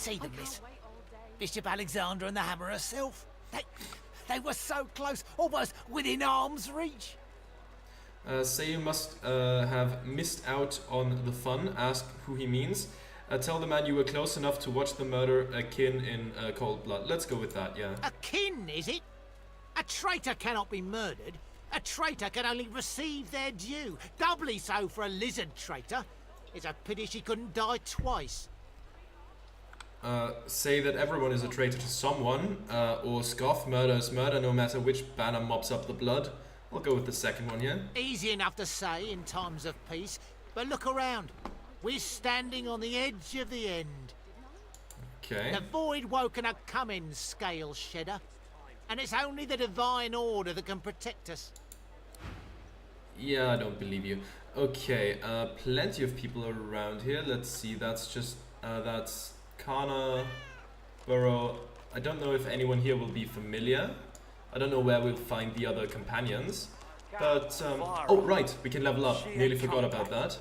see them, miss? Bishop Alexander and the Hammer herself. They were so close, almost within arm's reach. Say you must have missed out on the fun. Ask who he means. Tell the man you were close enough to watch the murder akin in cold blood. Let's go with that, yeah. Akin, is it? A traitor cannot be murdered. A traitor can only receive their due. Doubly so for a lizard traitor. It's a pity she couldn't die twice. Say that everyone is a traitor to someone, or scoff, murder is murder, no matter which banner mops up the blood. I'll go with the second one here. Easy enough to say in times of peace, but look around. We're standing on the edge of the end. Okay. The void woken are coming, Scale Shedder. And it's only the divine order that can protect us. Yeah, I don't believe you. Okay, plenty of people around here. Let's see, that's just, that's Kana, Burrow. I don't know if anyone here will be familiar. I don't know where we'll find the other companions. But, oh right, we can level up. Nearly forgot about that.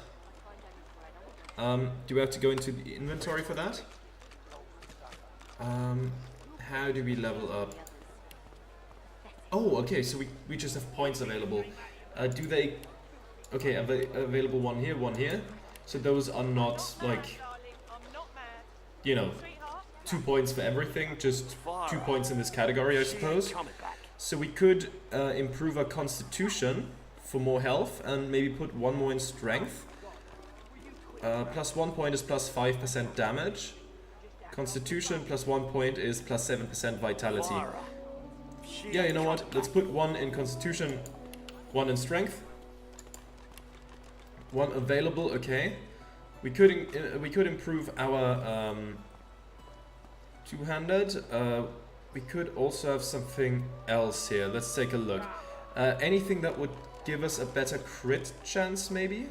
Do we have to go into the inventory for that? How do we level up? Oh, okay, so we just have points available. Do they... Okay, available one here. So those are not, like... You know, 2 points for everything, just 2 points in this category, I suppose. So we could improve our constitution for more health and maybe put one more in strength. Plus 1 point is plus 5% damage. Constitution plus 1 point is plus 7% vitality. Yeah, you know what? Let's put 1 in constitution, 1 in strength. 1 available, okay. We could improve our two-handed. We could also have something else here. Let's take a look. Anything that would give us a better crit chance, maybe?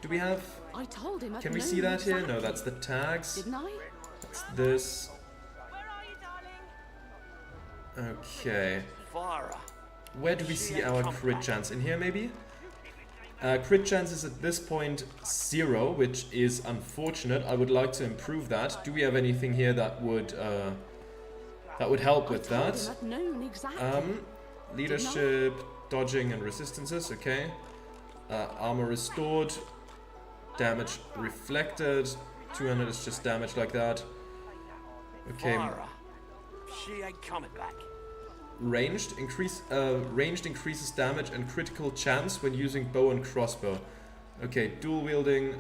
Do we have... I told him. Can we see that here? No, that's the tags. Didn't I? That's this. Okay. Where do we see our crit chance? In here, maybe? Crit chance is at this point 0, which is unfortunate. I would like to improve that. Do we have anything here that would help with that? Leadership, dodging and resistances, okay. Armor restored, damage reflected. 200 is just damage like that. Okay. She ain't coming back. Ranged increases damage and critical chance when using bow and crossbow. Okay, dual wielding.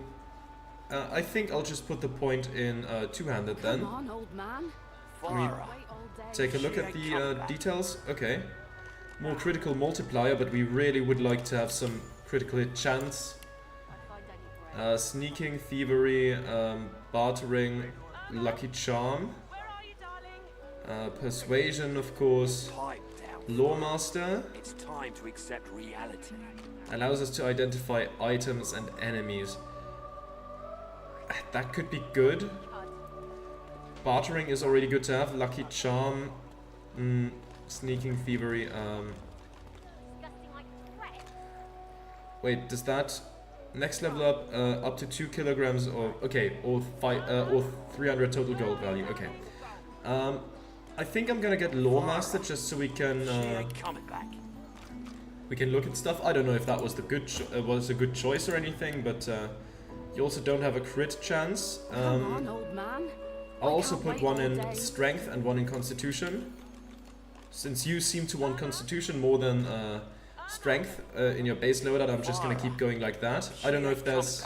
I think I'll just put the point in two-handed then. Come on, old man. Let me take a look at the details. Okay. More critical multiplier, but we really would like to have some critical hit chance. Sneaking, thievery, bartering, lucky charm. Persuasion, of course. Lawmaster. It's time to accept reality. Allows us to identify items and enemies. That could be good. Bartering is already good to have. Lucky charm. Sneaking, thievery. Wait, does that next level up to 2 kilograms or okay, or 300 total gold value? Okay. I think I'm gonna get Lawmaster just so we can look at stuff. I don't know if that was a good choice or anything, but you also don't have a crit chance. Come on, old man. I'll also put 1 in strength and 1 in constitution. Since you seem to want constitution more than strength in your base loadout, I'm just gonna keep going like that. I don't know if there's...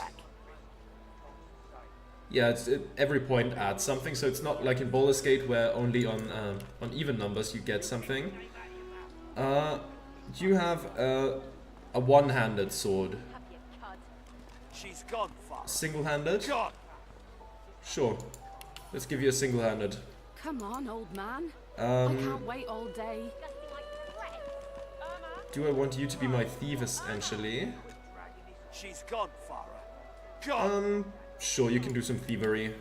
Yeah, every point adds something, so it's not like in Baldur's Gate where only on even numbers you get something. You have a one-handed sword. She's gone, single-handed? Sure. Let's give you a single-handed. Come on, old man. I can't wait all day. Do I want you to be my thief, essentially? She's gone, Farah. Sure, you can do some thievery.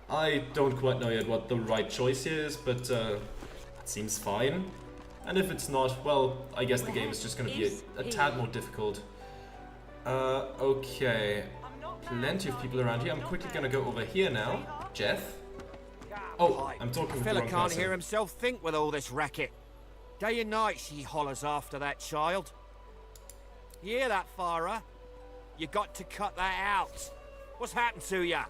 I don't quite know yet what the right choice here is, but it seems fine. And if it's not, well, I guess the game is just going to be a tad more difficult. Okay. Plenty of people around here. I'm quickly going to go over here now. Jeff. Oh, pipe. I'm talking with the Fella wrong can't person. hear himself think with all this racket. Day and night she hollers after that child. You hear that, Farah? You got to cut that out. What's happened to ya?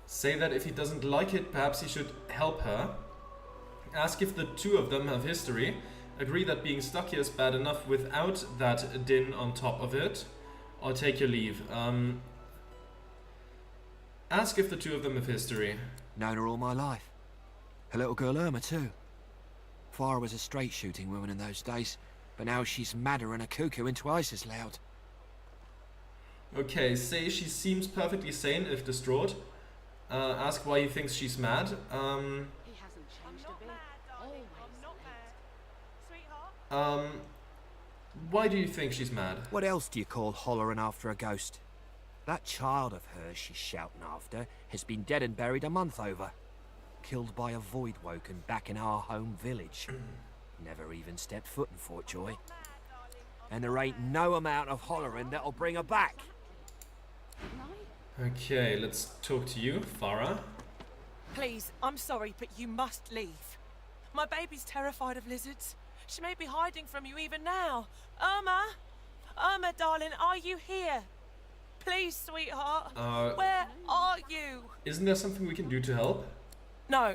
Say that if he doesn't like it, perhaps he should help her. Ask if the two of them have history. Agree that being stuck here is bad enough without that din on top of it. Or take your leave. Ask if the two of them have history. Known her all my life. Her little girl Irma too. Farah was a straight shooting woman in those days, but now she's madder and a cuckoo and twice as loud. Okay, say she seems perfectly sane if distraught. Ask why he thinks she's mad. He hasn't changed a bit. Always late. Why do you think she's mad? What else do you call hollering after a ghost? That child of hers she's shouting after has been dead and buried a month over. Killed by a void woken back in our home village. Never even stepped foot in Fort Joy. And there ain't no amount of hollering that'll bring her back. Okay, let's talk to you, Farah. Please, I'm sorry, but you must leave. My baby's terrified of lizards. She may be hiding from you even now. Irma! Irma, darling, are you here? Please, sweetheart. Where are you? Isn't there something we can do to help? No.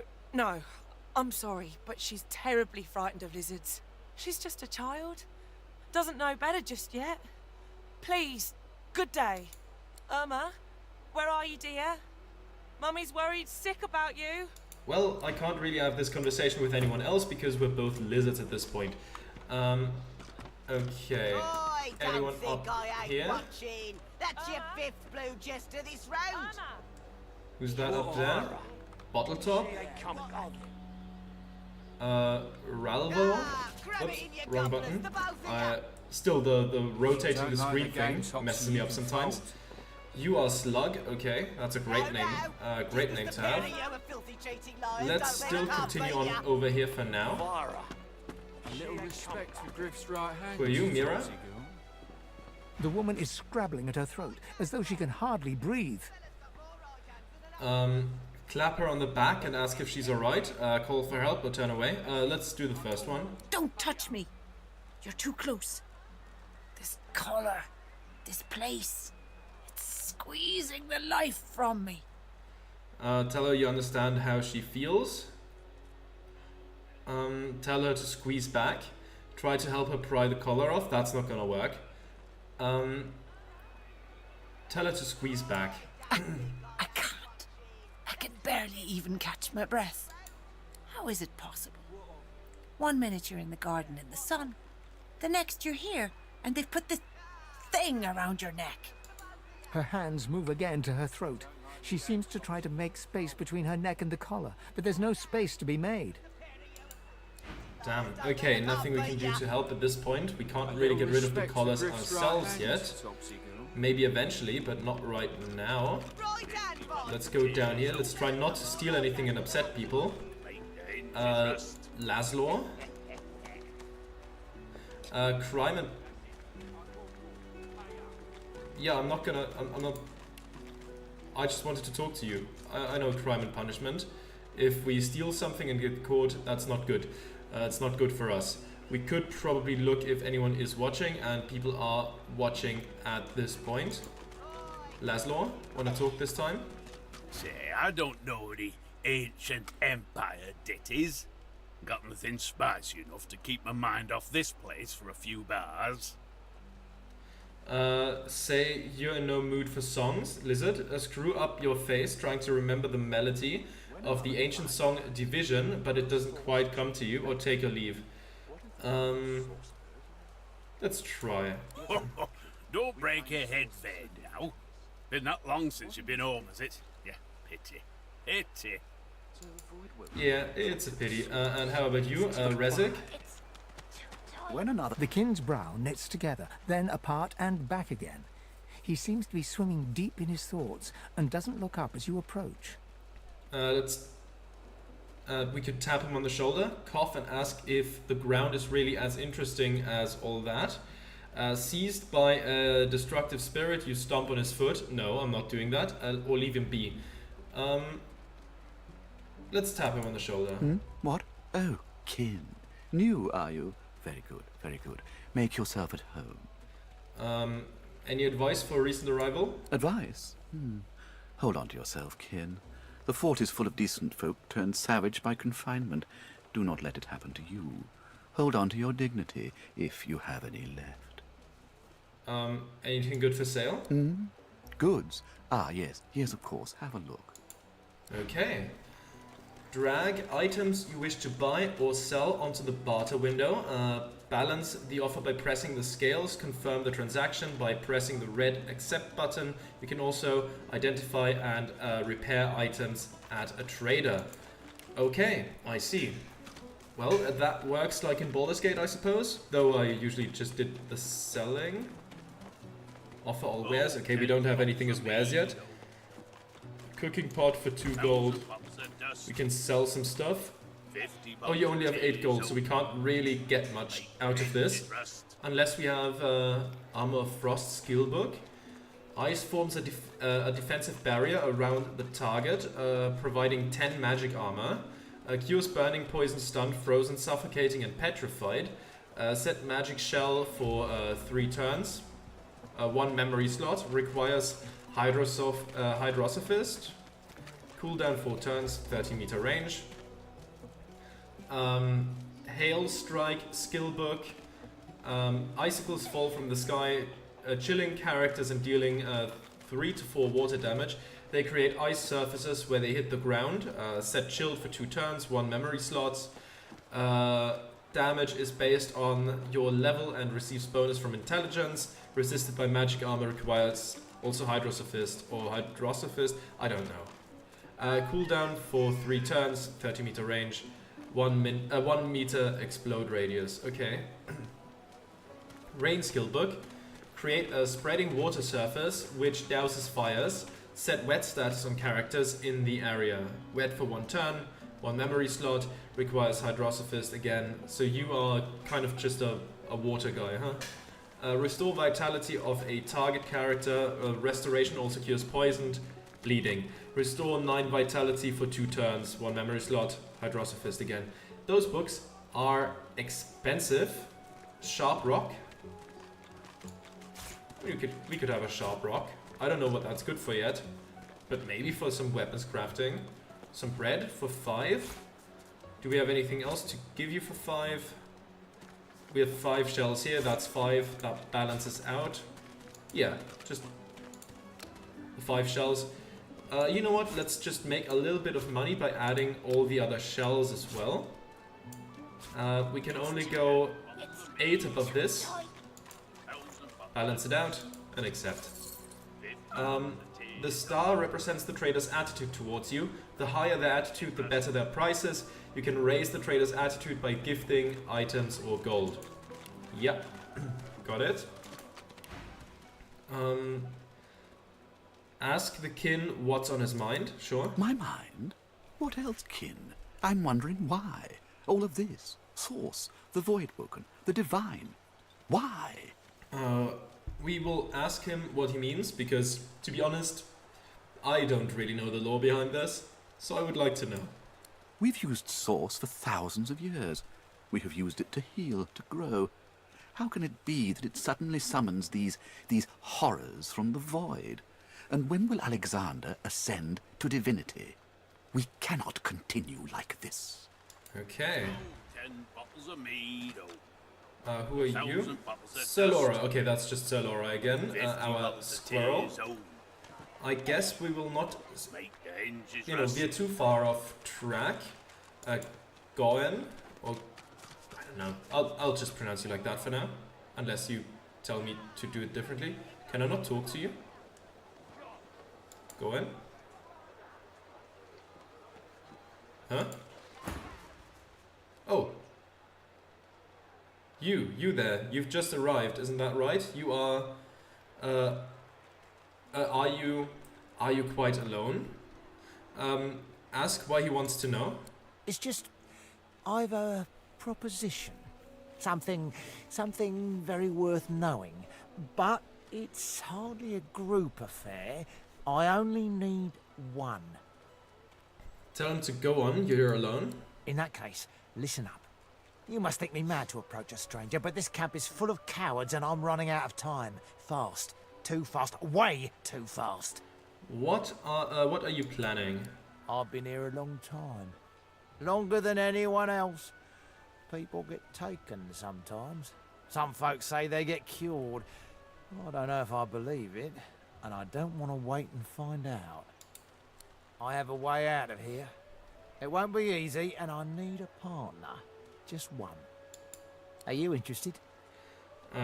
I'm sorry, but she's terribly frightened of lizards. She's just a child. Doesn't know better just yet. Please, good day. Irma, where are you, dear? Mummy's worried sick about you. Well, I can't really have this conversation with anyone else because we're both lizards at this point. Okay. I don't Anyone think up I ain't here? watching. That's your fifth blue jester this round. Irma! Who's that up there? Bottle top? She ain't coming back. Ralvo? Grab Oops, it in your wrong gobblers, button. the both of you. Still, the rotating Don't the like screen the game thing tops messes and me you up can sometimes. fold. You are Slug, okay, that's a great name. Great name to have. Let's still continue on over here for now. Farah. A little respect for Griff's right hand. Who are you, Mira? Foxy girl. The woman is scrabbling at her throat, as though she can hardly breathe. Clap her on the back and ask if she's alright. Call for help or turn away. Let's do the first one. Don't touch me. You're too close. This collar, this place, it's squeezing the life from me. Tell her you understand how she feels. Tell her to squeeze back. Try to help her pry the collar off. That's not gonna work. Tell her to squeeze back. I can't. I can barely even catch my breath. How is it possible? 1 minute you're in the garden in the sun, the next you're here and they've put this thing around your neck. Her hands move again to her throat. She seems to try to make space between her neck and the collar, but there's no space to be made. Damn. Okay, nothing we can do to help at this point. We can't really get rid of the collars ourselves yet. Foxy girl. Maybe eventually, but not right now. Let's go down here. Let's try not to steal anything and upset people. Laszlo. Crime and... Yeah, I'm not... I just wanted to talk to you. I know crime and punishment. If we steal something and get caught, that's not good. It's not good for us. We could probably look if anyone is watching, and people are watching at this point. Laszlo, wanna talk this time? Say, I don't know the ancient empire ditties. Got nothing spicy enough to keep my mind off this place for a few bars. Say you're in no mood for songs, Lizard. Screw up your face trying to remember the melody of the ancient song Division, but it doesn't quite come to you, or take your leave. Let's try. Don't break your head there now. Been that long since you've been home, is it? Yeah, pity. Pity. Yeah, it's a pity. And how about you, Rezek? When another... The kin's brow knits together, then apart and back again. He seems to be swimming deep in his thoughts and doesn't look up as you approach. We could tap him on the shoulder, cough and ask if the ground is really as interesting as all that. Seized by a destructive spirit, you stomp on his foot. No, I'm not doing that. Or leave him be. let's tap him on the shoulder. What? Oh, kin. New, are you? Very good, very good. Make yourself at home. Any advice for a recent arrival? Advice? Hold on to yourself, kin. The fort is full of decent folk turned savage by confinement. Do not let it happen to you. Hold on to your dignity, if you have any left. Anything good for sale? Goods? Ah, yes. Yes, of course. Have a look. Okay. Drag items you wish to buy or sell onto the barter window. Balance the offer by pressing the scales. Confirm the transaction by pressing the red accept button. You can also identify and repair items at a trader. Okay, I see. Well, that works like in Baldur's Gate, I suppose. Though I usually just did the selling. Offer all wares. Okay, we don't have anything as wares yet. Cooking pot for 2 gold. We can sell some stuff. Oh, you only have 8 gold, so we can't really get much out of this. Unless we have Armor of Frost skill book. Ice forms a defensive barrier around the target, providing 10 magic armor. Cures burning, poison, stunned, frozen, suffocating, and petrified. Set magic shell for 3 turns. 1 memory slot. Requires Hydrosophist. Cooldown 4 turns, 30-meter range. Hail Strike skill book. Icicles fall from the sky, chilling characters and dealing 3 to 4 water damage. They create ice surfaces where they hit the ground. Set chilled for 2 turns, 1 memory slots. Damage is based on your level and receives bonus from intelligence. Resisted by magic armor, requires also Hydrosophist or Hydrosophist. I don't know. Cooldown for 3 turns, 30-meter range, 1 meter explode radius. Okay. Rain skill book. Create a spreading water surface which douses fires. Set wet status on characters in the area. Wet for 1 turn, 1 memory slot, requires Hydrosophist again. So you are kind of just a water guy, huh? Restore vitality of a target character. Restoration also cures poisoned, bleeding. Restore 9 vitality for 2 turns, 1 memory slot, Hydrosophist again. Those books are expensive. Sharp rock. We could have a sharp rock. I don't know what that's good for yet, but maybe for some weapons crafting. Some bread for 5. Do we have anything else to give you for 5? We have 5 shells here, that's 5, that balances out. Yeah, just the 5 shells. You know what, let's just make a little bit of money by adding all the other shells as well. We can only go 8 above this. Balance it out and accept. The star represents the trader's attitude towards you. The higher their attitude, the better their prices. You can raise the trader's attitude by gifting items or gold. Yep, got it. Ask the kin what's on his mind, sure. My mind? What else, kin? I'm wondering why. All of this. Source, the Voidwoken, the Divine. Why? We will ask him what he means, because, to be honest, I don't really know the lore behind this, so I would like to know. We've used Source for thousands of years. We have used it to heal, to grow. How can it be that it suddenly summons these horrors from the void? And when will Alexander ascend to divinity? We cannot continue like this. Okay. 10 bottles of mead, who are you? Sir Laura. Okay, that's just Sir Laura again. Our squirrel. I guess we will not, you know, veer too far off track. Goen, or I don't know. I'll just pronounce you like that for now, unless you tell me to do it differently. Can I not talk to you? Goen? Huh? Oh. You there. You've just arrived, isn't that right? You are you quite alone? Ask why he wants to know. It's just, I've a proposition. Something very worth knowing. But it's hardly a group affair. I only need one. Tell him to go on, you're here alone. In that case, listen up. You must think me mad to approach a stranger, but this camp is full of cowards and I'm running out of time. Fast. Too fast. Way too fast. What are you planning? I've been here a long time. Longer than anyone else. People get taken sometimes. Some folks say they get cured. I don't know if I believe it, and I don't want to wait and find out. I have a way out of here. It won't be easy, and I need a partner. Just one. Are you interested?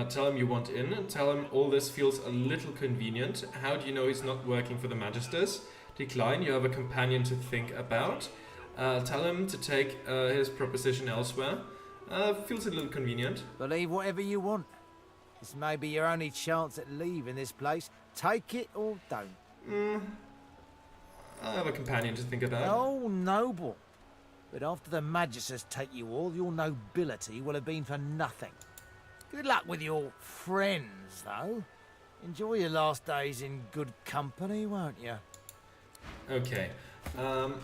Tell him you want in. Tell him all this feels a little convenient. How do you know he's not working for the Magisters? Decline, you have a companion to think about. Tell him to take his proposition elsewhere. Feels a little convenient. Believe whatever you want. This may be your only chance at leaving this place. Take it or don't. I have a companion to think about. Oh, noble. But after the Magisters take you, all your nobility will have been for nothing. Good luck with your friends, though. Enjoy your last days in good company, won't you? Okay.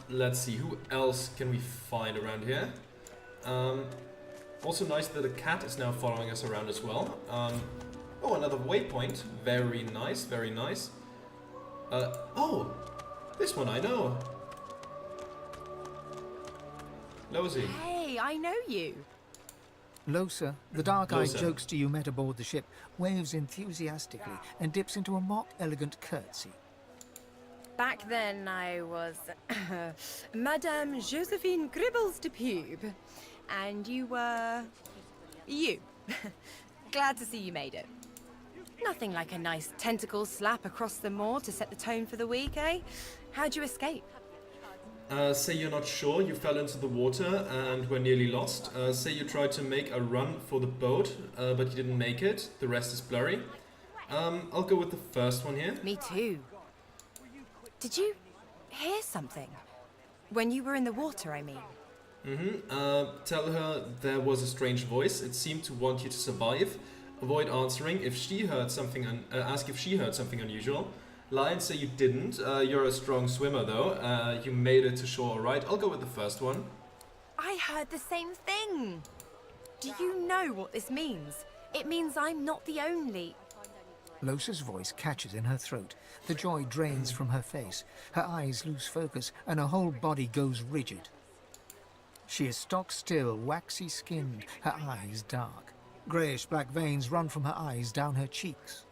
Let's see. Who else can we find around here? Also nice that a cat is now following us around as well. Oh, another waypoint. Very nice, very nice. Oh! This one I know. Lohse. Hey, I know you. Lohse, the dark-eyed Lohse. jokester you met aboard the ship, waves enthusiastically and dips into a mock elegant curtsy. Back then I was Madame Josephine Gribbles de Pube. And you were... you. Glad to see you made it. Nothing like a nice tentacle slap across the moor to set the tone for the week, eh? How'd you escape? Say you're not sure, you fell into the water and were nearly lost. Say you tried to make a run for the boat, but you didn't make it. The rest is blurry. I'll go with the first one here. Me too. Did you hear something? When you were in the water, I mean. Tell her there was a strange voice. It seemed to want you to survive. Avoid answering. If she heard something, ask if she heard something unusual. Lie and say you didn't. You're a strong swimmer, though. You made it to shore all right. I'll go with the first one. I heard the same thing. Do you know what this means? It means I'm not the only... Lohse's voice catches in her throat. The joy drains from her face. Her eyes lose focus, and her whole body goes rigid. She is stock-still, waxy-skinned, her eyes dark. Greyish-black veins run from her eyes down her cheeks.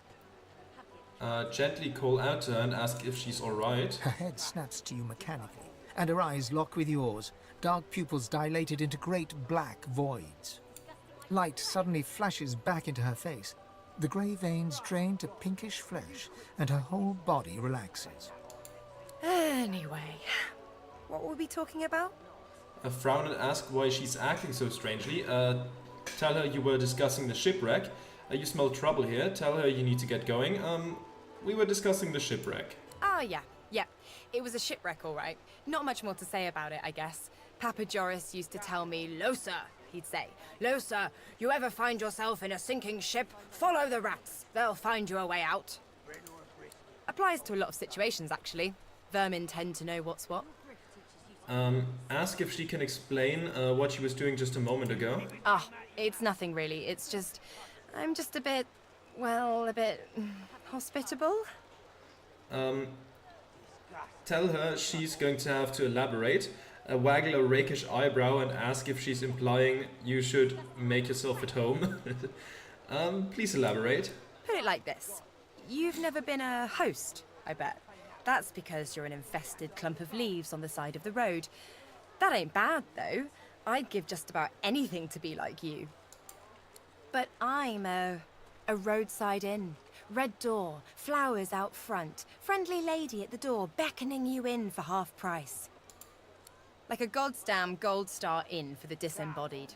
Gently call out to her and ask if she's alright. Her head snaps to you mechanically, and her eyes lock with yours, dark pupils dilated into great black voids. Light suddenly flashes back into her face. The grey veins drain to pinkish flesh, and her whole body relaxes. Anyway, what were we talking about? Frown and ask why she's acting so strangely. Tell her you were discussing the shipwreck. You smell trouble here. Tell her you need to get going. We were discussing the shipwreck. Oh, yeah. It was a shipwreck, all right. Not much more to say about it, I guess. Papa Joris used to tell me, Lohse, he'd say. Lohse, you ever find yourself in a sinking ship, follow the rats. They'll find you a way out. Applies to a lot of situations, actually. Vermin tend to know what's what. Ask if she can explain what she was doing just a moment ago. It's nothing really. It's just... I'm just a bit... well, a bit... hospitable? Tell her she's going to have to elaborate. Waggle a rakish eyebrow and ask if she's implying you should make yourself at home. Please elaborate. Put it like this. You've never been a host, I bet. That's because you're an infested clump of leaves on the side of the road. That ain't bad, though. I'd give just about anything to be like you. But I'm a roadside inn. Red door, flowers out front, friendly lady at the door beckoning you in for half price. Like a goddamn gold star inn for the disembodied.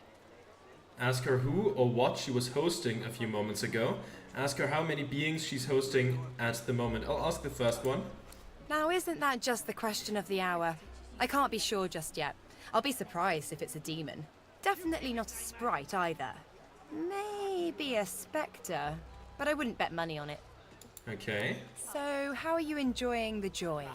Ask her who or what she was hosting a few moments ago. Ask her how many beings she's hosting at the moment. I'll ask the first one. Now, isn't that just the question of the hour? I can't be sure just yet. I'll be surprised if it's a demon. Definitely not a sprite either. Maybe a spectre, but I wouldn't bet money on it. Okay. So, how are you enjoying the joy?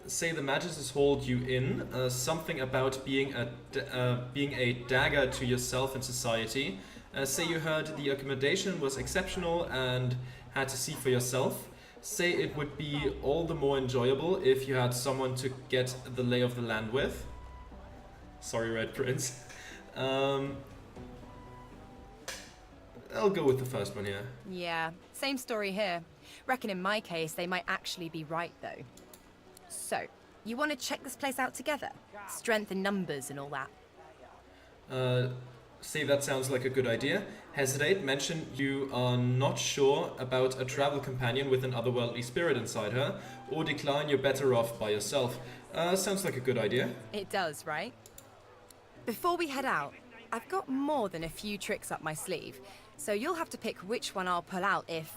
say the Magis's hold you in. Something about being a dagger to yourself in society. Say you heard the accommodation was exceptional and had to see for yourself. Say it would be all the more enjoyable if you had someone to get the lay of the land with. Sorry, Red Prince. I'll go with the first one here. Yeah, same story here. Reckon in my case, they might actually be right, though. So, you want to check this place out together? Strength in numbers and all that. Say that sounds like a good idea. Hesitate, mention you are not sure about a travel companion with an otherworldly spirit inside her, or decline you're better off by yourself. Sounds like a good idea. It does, right? Before we head out, I've got more than a few tricks up my sleeve, so you'll have to pick which one I'll pull out if,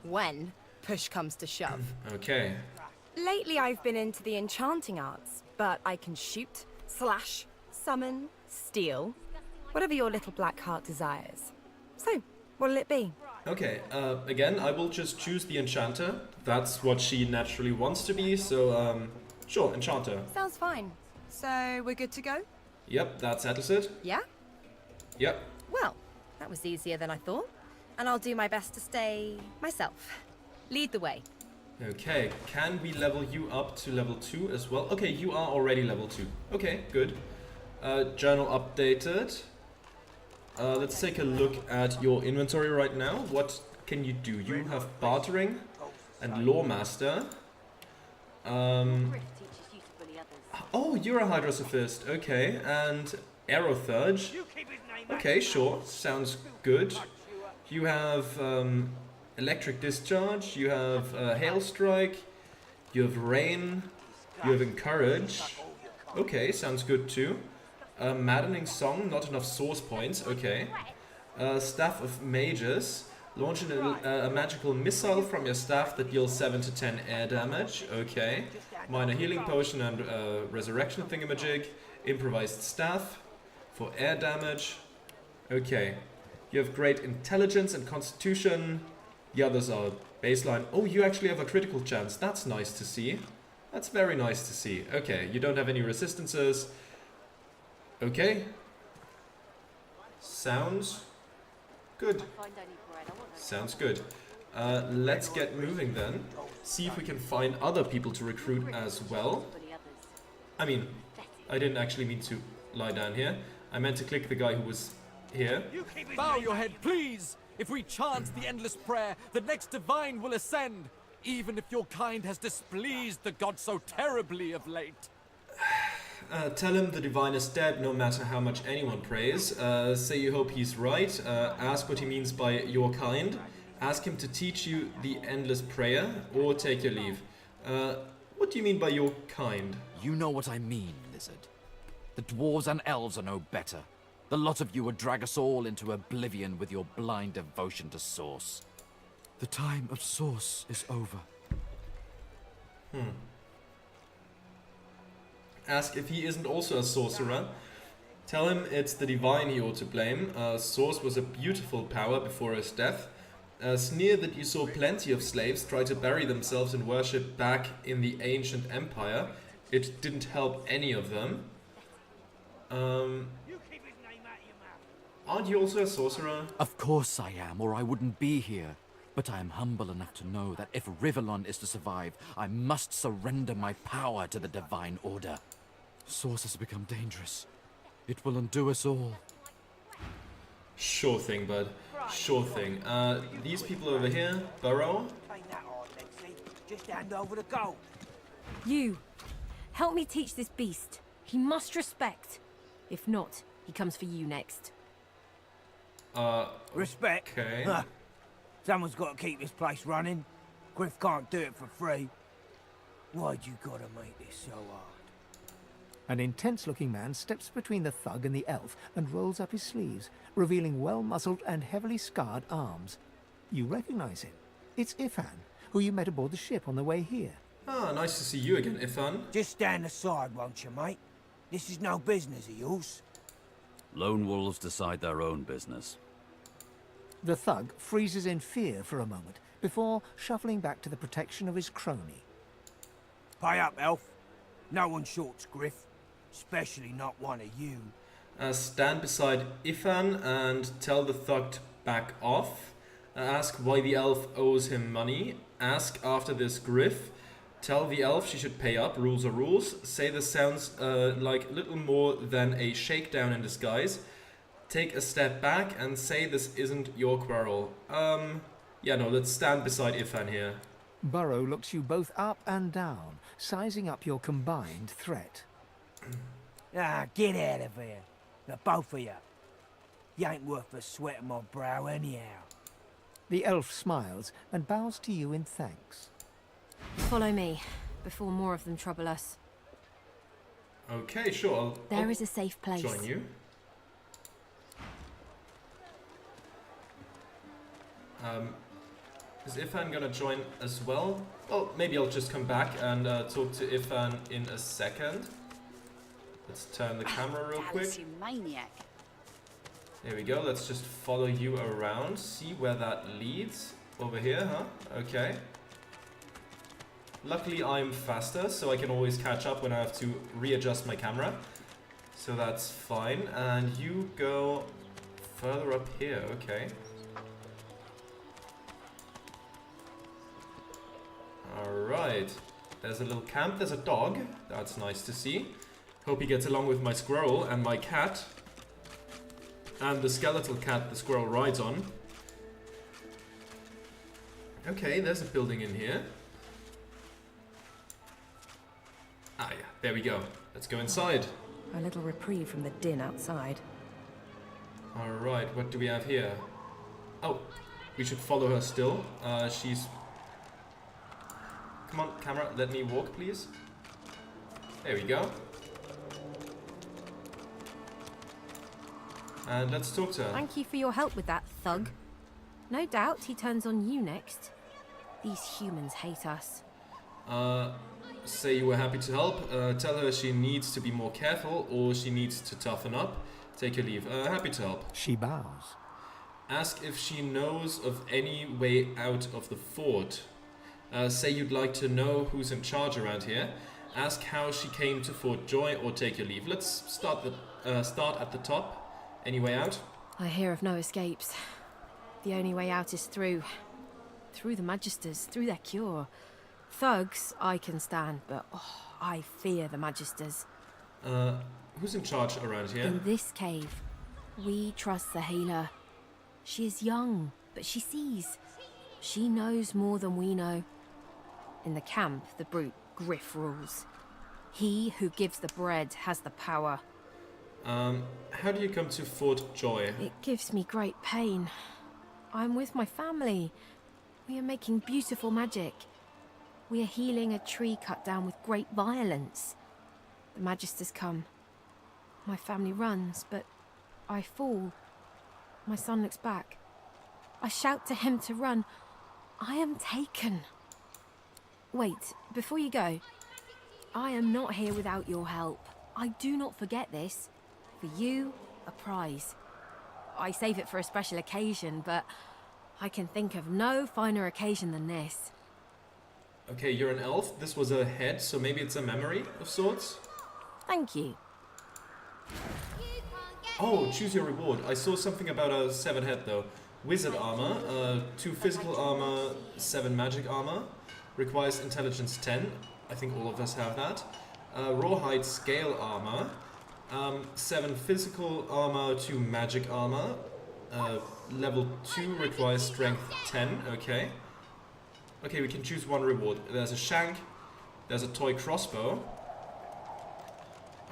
when, push comes to shove. Okay. Lately I've been into the enchanting arts, but I can shoot, slash, summon, steal, whatever your little black heart desires. So, what'll it be? Okay, again, I will just choose the enchanter. That's what she naturally wants to be, so, sure, enchanter. Sounds fine. So, we're good to go? Yep, that settles it. Yeah? Yep. Well, that was easier than I thought, and I'll do my best to stay myself. Lead the way. Okay, can we level you up to level 2 as well? Okay, you are already level 2. Okay, good. Journal updated. Let's take a look at your inventory right now. What can you do? You have bartering and lawmaster. Oh, you're a hydrosophist. Okay, and aerothurge. Okay, sure. Sounds good. You have electric discharge. You have hail strike. You have rain. You have encourage. Okay, sounds good too. Maddening song, not enough source points. Okay. Staff of mages. Launch a magical missile from your staff that deals 7 to 10 air damage. Okay. Minor healing potion and resurrection thingamajig. Improvised staff for air damage. Okay. You have great intelligence and constitution. The others are baseline. Oh, you actually have a critical chance. That's nice to see. That's very nice to see. Okay, you don't have any resistances. Okay. Sounds good. Sounds good. Let's get moving then. See if we can find other people to recruit as well. I mean, I didn't actually mean to lie down here. I meant to click the guy who was here. Bow your head, please! If we chant the endless prayer, the next divine will ascend, even if your kind has displeased the god so terribly of late. Tell him the divine is dead no matter how much anyone prays. Say you hope he's right. Ask what he means by your kind. Ask him to teach you the endless prayer, or take your leave. What do you mean by your kind? You know what I mean, lizard. The dwarves and elves are no better. The lot of you would drag us all into oblivion with your blind devotion to Source. The time of Source is over. Ask if he isn't also a sorcerer. Tell him it's the divine he ought to blame. Source was a beautiful power before his death. Sneer that you saw plenty of slaves try to bury themselves in worship back in the ancient empire. It didn't help any of them. Aren't you also a sorcerer? Of course I am, or I wouldn't be here. But I am humble enough to know that if Rivellon is to survive, I must surrender my power to the Divine Order. Source has become dangerous. It will undo us all. Sure thing, bud. Sure thing. These people over here, Burrow. Just hand over the gold. You, help me teach this beast. He must respect. If not, he comes for you next. Respect? Okay. Huh. Someone's got to keep this place running. Griff can't do it for free. Why'd you gotta make this so hard? An intense-looking man steps between the thug and the elf and rolls up his sleeves, revealing well-muscled and heavily scarred arms. You recognize him. It's Ifan, who you met aboard the ship on the way here. Ah, nice to see you again, Ifan. Just stand aside, won't you, mate? This is no business of yours. Lone wolves decide their own business. The thug freezes in fear for a moment, before shuffling back to the protection of his crony. Pay up, elf. No one shorts Griff. Especially not one of you. Stand beside Ifan and tell the thug to back off. Ask why the elf owes him money. Ask after this Griff. Tell the elf she should pay up. Rules are rules. Say this sounds like little more than a shakedown in disguise. Take a step back and say this isn't your quarrel. Yeah, no, let's stand beside Ifan here. Burrow looks you both up and down, sizing up your combined threat. Get out of here. The both of you. You ain't worth the sweat of my brow anyhow. The elf smiles and bows to you in thanks. Follow me, before more of them trouble us. Okay, sure. There is a safe place. Join you. Is Ifan gonna join as well? Oh, maybe I'll just come back and talk to Ifan in a second. Let's turn the camera real quick. Maniac. There we go. Let's just follow you around. See where that leads. Over here, huh? Okay. Luckily, I'm faster, so I can always catch up when I have to readjust my camera. So that's fine. And you go further up here. Okay. Alright. There's a little camp. There's a dog. That's nice to see. Hope he gets along with my squirrel and my cat. And the skeletal cat the squirrel rides on. Okay, there's a building in here. Ah yeah, there we go. Let's go inside. A little reprieve from the din outside. Alright, what do we have here? Oh, we should follow her still. She's... Come on, camera, let me walk, please. There we go. And let's talk to her. Thank you for your help with that, thug. No doubt he turns on you next. These humans hate us. Say you were happy to help. Tell her she needs to be more careful or she needs to toughen up. Take your leave. Happy to help. She bows. Ask if she knows of any way out of the fort. Say you'd like to know who's in charge around here. Ask how she came to Fort Joy or take your leave. Let's start at the top. Any way out? I hear of no escapes. The only way out is through the Magisters, through their cure. Thugs I can stand, but I fear the Magisters. Who's in charge around here? In this cave, we trust the healer. She is young, but she sees. She knows more than we know. In the camp, the brute Griff rules. He who gives the bread has the power. How do you come to Fort Joy? It gives me great pain. I'm with my family. We are making beautiful magic. We are healing a tree cut down with great violence. The Magisters come. My family runs, but I fall. My son looks back. I shout to him to run. I am taken. Wait, before you go, I am not here without your help. I do not forget this. For you, a prize. I save it for a special occasion, but I can think of no finer occasion than this. Okay, you're an elf. This was a head, so maybe it's a memory of sorts? Thank you. Oh, choose your reward. I saw something about a severed head though. Wizard armor, 2 physical armor, 7 magic armor. Requires intelligence 10. I think all of us have that. Rawhide scale armor. 7 physical armor, 2 magic armor. Level 2 requires strength 10. Okay. Okay, we can choose one reward. There's a shank. There's a toy crossbow.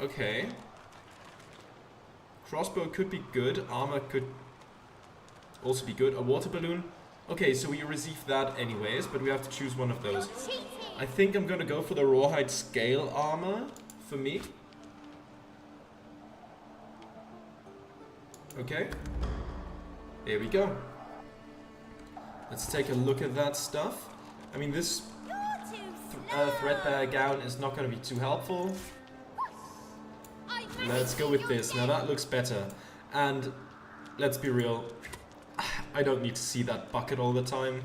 Okay. Crossbow could be good. Armor could also be good. A water balloon. Okay, so we receive that anyways, but we have to choose one of those. I think I'm gonna go for the rawhide scale armor for me. Okay. There we go. Let's take a look at that stuff. I mean, this threadbare gown is not going to be too helpful. Let's go with this. Now that looks better. And let's be real. I don't need to see that bucket all the time.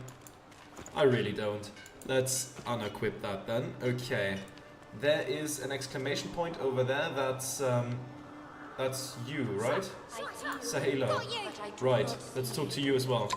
I really don't. Let's unequip that then. Okay. There is an exclamation point over there. That's you, right? Say hello. Right. Let's talk to you as well.